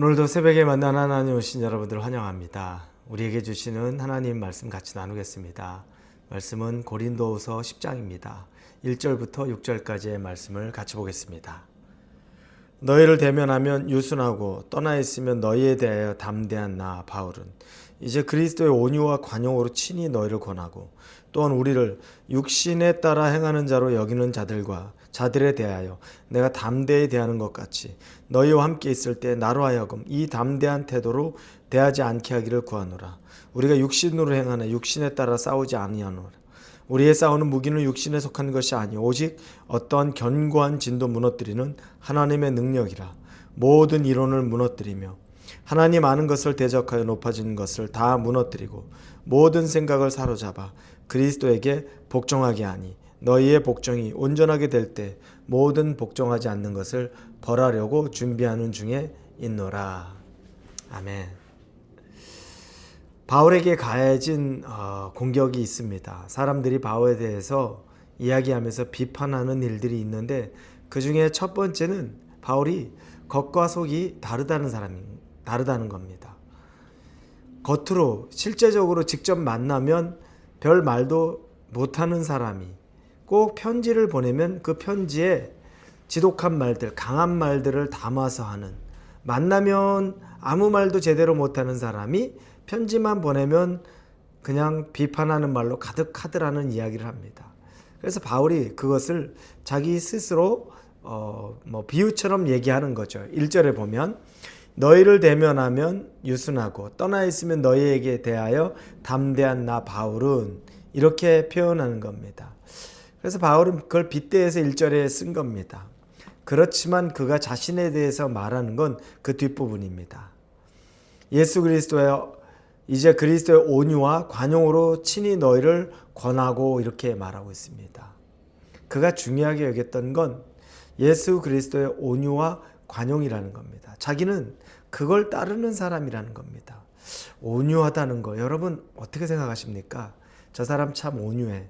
오늘도 새벽에 만난 하나님 오신 여러분들 환영합니다. 우리에게 주시는 하나님 말씀 같이 나누겠습니다. 말씀은 고린도후서 10장입니다. 1절부터 6절까지의 말씀을 같이 보겠습니다. 너희를 대면하면 유순하고 떠나 있으면 너희에 대하여 담대한 나 바울은 이제 그리스도의 온유와 관용으로 친히 너희를 권하고 또한 우리를 육신에 따라 행하는 자로 여기는 자들에 대하여 내가 담대히 대하는 것 같이 너희와 함께 있을 때 나로 하여금 이 담대한 태도로 대하지 않게 하기를 구하노라. 우리가 육신으로 행하나 육신에 따라 싸우지 아니하노라. 우리의 싸우는 무기는 육신에 속한 것이 아니오 오직 어떠한 견고한 진도 무너뜨리는 하나님의 능력이라. 모든 이론을 무너뜨리며 하나님 아는 것을 대적하여 높아지는 것을 다 무너뜨리고 모든 생각을 사로잡아 그리스도에게 복종하게 하니 너희의 복종이 온전하게 될 때 모든 복종하지 않는 것을 벌하려고 준비하는 중에 있노라. 아멘. 바울에게 가해진 공격이 있습니다. 사람들이 바울에 대해서 이야기하면서 비판하는 일들이 있는데 그 중에 첫 번째는 바울이 겉과 속이 다르다는 겁니다. 겉으로 실제적으로 직접 만나면 별 말도 못하는 사람이 꼭 편지를 보내면 그 편지에 지독한 말들, 강한 말들을 담아서 하는, 만나면 아무 말도 제대로 못하는 사람이 편지만 보내면 그냥 비판하는 말로 가득하더라는 이야기를 합니다. 그래서 바울이 그것을 자기 스스로 비유처럼 얘기하는 거죠. 1절에 보면 너희를 대면하면 유순하고 떠나 있으면 너희에게 대하여 담대한 나 바울은 이렇게 표현하는 겁니다. 그래서 바울은 그걸 빗대어서 1절에 쓴 겁니다. 그렇지만 그가 자신에 대해서 말하는 건 그 뒷부분입니다. 예수 그리스도의 이제 그리스도의 온유와 관용으로 친히 너희를 권하고 이렇게 말하고 있습니다. 그가 중요하게 여겼던 건 예수 그리스도의 온유와 관용이라는 겁니다. 자기는 그걸 따르는 사람이라는 겁니다. 온유하다는 거 여러분 어떻게 생각하십니까? 저 사람 참 온유해.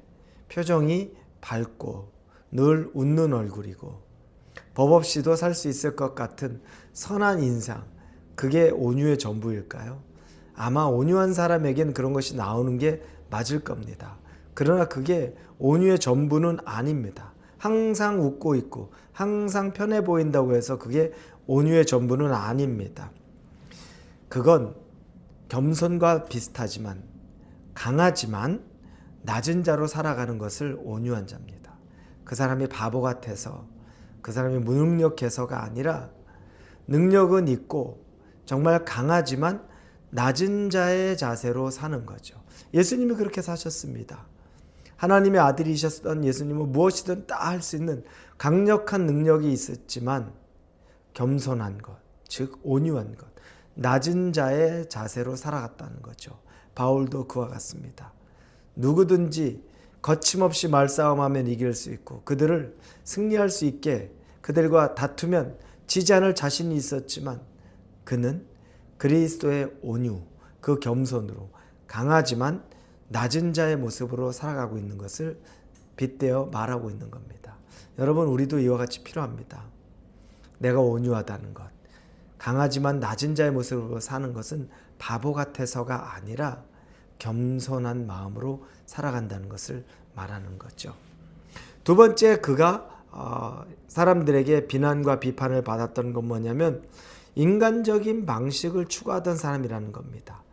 표정이 밝고 늘 웃는 얼굴이고 법 없이도 살 수 있을 것 같은 선한 인상, 그게 온유의 전부일까요? 아마 온유한 사람에겐 그런 것이 나오는 게 맞을 겁니다. 그러나 그게 온유의 전부는 아닙니다. 항상 웃고 있고 항상 편해 보인다고 해서 그게 온유의 전부는 아닙니다. 그건 겸손과 비슷하지만 강하지만 낮은 자로 살아가는 것을 온유한 자입니다. 그 사람이 바보 같아서 그 사람이 무능력해서가 아니라 능력은 있고 정말 강하지만 낮은 자의 자세로 사는 거죠. 예수님이 그렇게 사셨습니다. 하나님의 아들이셨던 예수님은 무엇이든 다 할 수 있는 강력한 능력이 있었지만 겸손한 것, 즉 온유한 것, 낮은 자의 자세로 살아갔다는 거죠. 바울도 그와 같습니다. 누구든지 거침없이 말싸움하면 이길 수 있고 그들을 승리할 수 있게 그들과 다투면 지지 않을 자신이 있었지만 그는 그리스도의 온유, 그 겸손으로 강하지만 낮은 자의 모습으로 살아가고 있는 것을 빗대어 말하고 있는 겁니다. 여러분 우리도 이와 같이 필요합니다. 내가 온유하다는 것, 강하지만 낮은 자의 모습으로 사는 것은 바보 같아서가 아니라 겸손한 마음으로 살아간다는 것을 말하는 거죠. 두 번째 그가 사람들에게 비난과 비판을 받았던 건 뭐냐면 인간적인 방식을 추구하던 사람이라는 겁니다.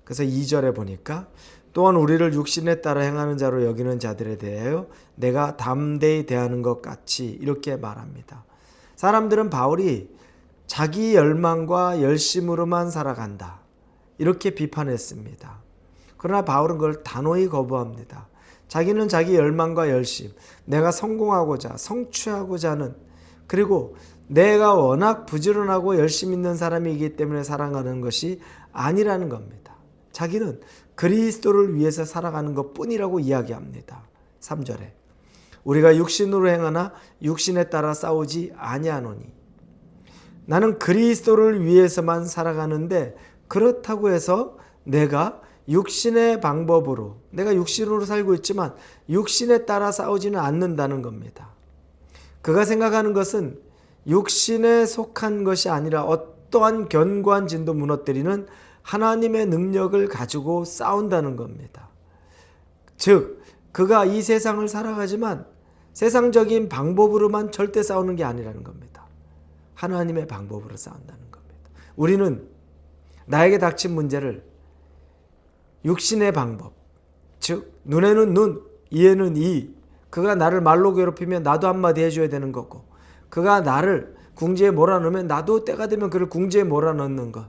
그래서 2절에 보니까 또한 우리를 육신에 따라 행하는 자로 여기는 자들에 대하여 내가 담대히 대하는 것 같이 이렇게 말합니다. 사람들은 바울이 자기 열망과 열심으로만 살아간다 이렇게 비판했습니다. 그러나 바울은 그걸 단호히 거부합니다. 자기는 자기 열망과 열심, 내가 성공하고자 성취하고자 하는, 그리고 내가 워낙 부지런하고 열심 있는 사람이기 때문에 살아가는 것이 아니라는 겁니다. 자기는 그리스도를 위해서 살아가는 것뿐이라고 이야기합니다. 3절에 우리가 육신으로 행하나 육신에 따라 싸우지 아니하노니 나는 그리스도를 위해서만 살아가는데 그렇다고 해서 내가 육신의 방법으로 내가 육신으로 살고 있지만 육신에 따라 싸우지는 않는다는 겁니다. 그가 생각하는 것은 육신에 속한 것이 아니라 어떠한 견고한 진도 무너뜨리는 하나님의 능력을 가지고 싸운다는 겁니다. 즉 그가 이 세상을 살아가지만 세상적인 방법으로만 절대 싸우는 게 아니라는 겁니다. 하나님의 방법으로 싸운다는 겁니다. 우리는 나에게 닥친 문제를 육신의 방법, 즉 눈에는 눈, 이에는 이, 그가 나를 말로 괴롭히면 나도 한마디 해줘야 되는 거고, 그가 나를 궁지에 몰아넣으면 나도 때가 되면 그를 궁지에 몰아넣는 것.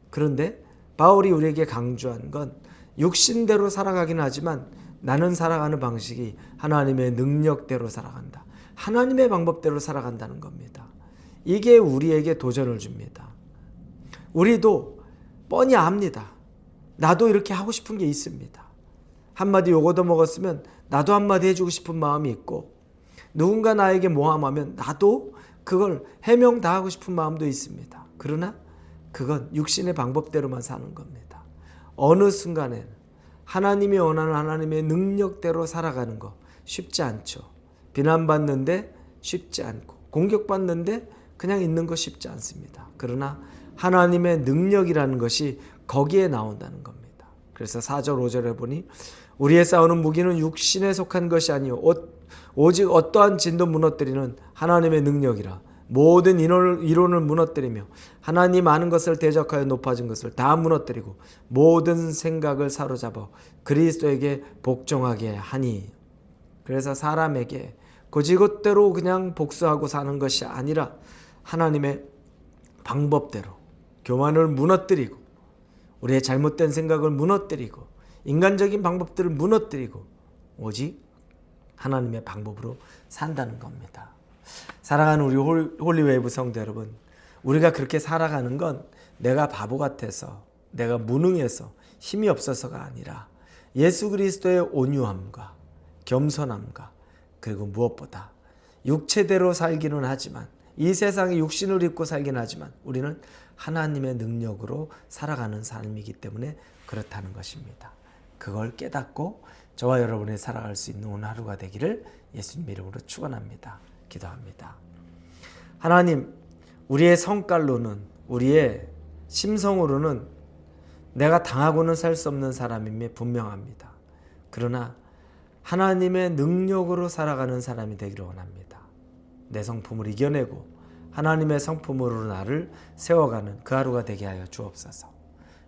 그런데 바울이 우리에게 강조한 건 육신대로 살아가긴 하지만 나는 살아가는 방식이 하나님의 능력대로 살아간다. 하나님의 방법대로 살아간다는 겁니다. 이게 우리에게 도전을 줍니다. 우리도 뻔히 압니다. 나도 이렇게 하고 싶은 게 있습니다. 한마디 욕 얻어먹었으면 나도 한마디 해주고 싶은 마음이 있고, 누군가 나에게 모함하면 나도 그걸 해명 다 하고 싶은 마음도 있습니다. 그러나 그건 육신의 방법대로만 사는 겁니다. 어느 순간에는 하나님이 원하는 하나님의 능력대로 살아가는 거 쉽지 않죠. 비난받는데 쉽지 않고, 공격받는데 그냥 있는 거 쉽지 않습니다. 그러나 하나님의 능력이라는 것이 거기에 나온다는 겁니다. 그래서 4절 5절에 보니 우리의 싸우는 무기는 육신에 속한 것이 아니요 오직 어떠한 진도 무너뜨리는 하나님의 능력이라. 모든 이론을 무너뜨리며 하나님 아는 것을 대적하여 높아진 것을 다 무너뜨리고 모든 생각을 사로잡아 그리스도에게 복종하게 하니. 그래서 사람에게 곧이곧대로 그냥 복수하고 사는 것이 아니라 하나님의 방법대로 교만을 무너뜨리고 우리의 잘못된 생각을 무너뜨리고 인간적인 방법들을 무너뜨리고 오직 하나님의 방법으로 산다는 겁니다. 사랑하는 우리 홀리웨이브 성도 여러분, 우리가 그렇게 살아가는 건 내가 바보 같아서, 내가 무능해서, 힘이 없어서가 아니라 예수 그리스도의 온유함과 겸손함과 그리고 무엇보다 육체대로 살기는 하지만, 이 세상에 육신을 입고 살긴 하지만 우리는 하나님의 능력으로 살아가는 삶이기 때문에 그렇다는 것입니다. 그걸 깨닫고 저와 여러분이 살아갈 수 있는 오늘 하루가 되기를 예수님 이름으로 축원합니다. 기도합니다. 하나님, 우리의 성깔로는, 우리의 심성으로는 내가 당하고는 살 수 없는 사람임에 분명합니다. 그러나 하나님의 능력으로 살아가는 사람이 되기를 원합니다. 내 성품을 이겨내고 하나님의 성품으로 나를 세워가는 그 하루가 되게 하여 주옵소서.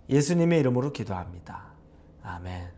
예수님의 이름으로 기도합니다. 아멘.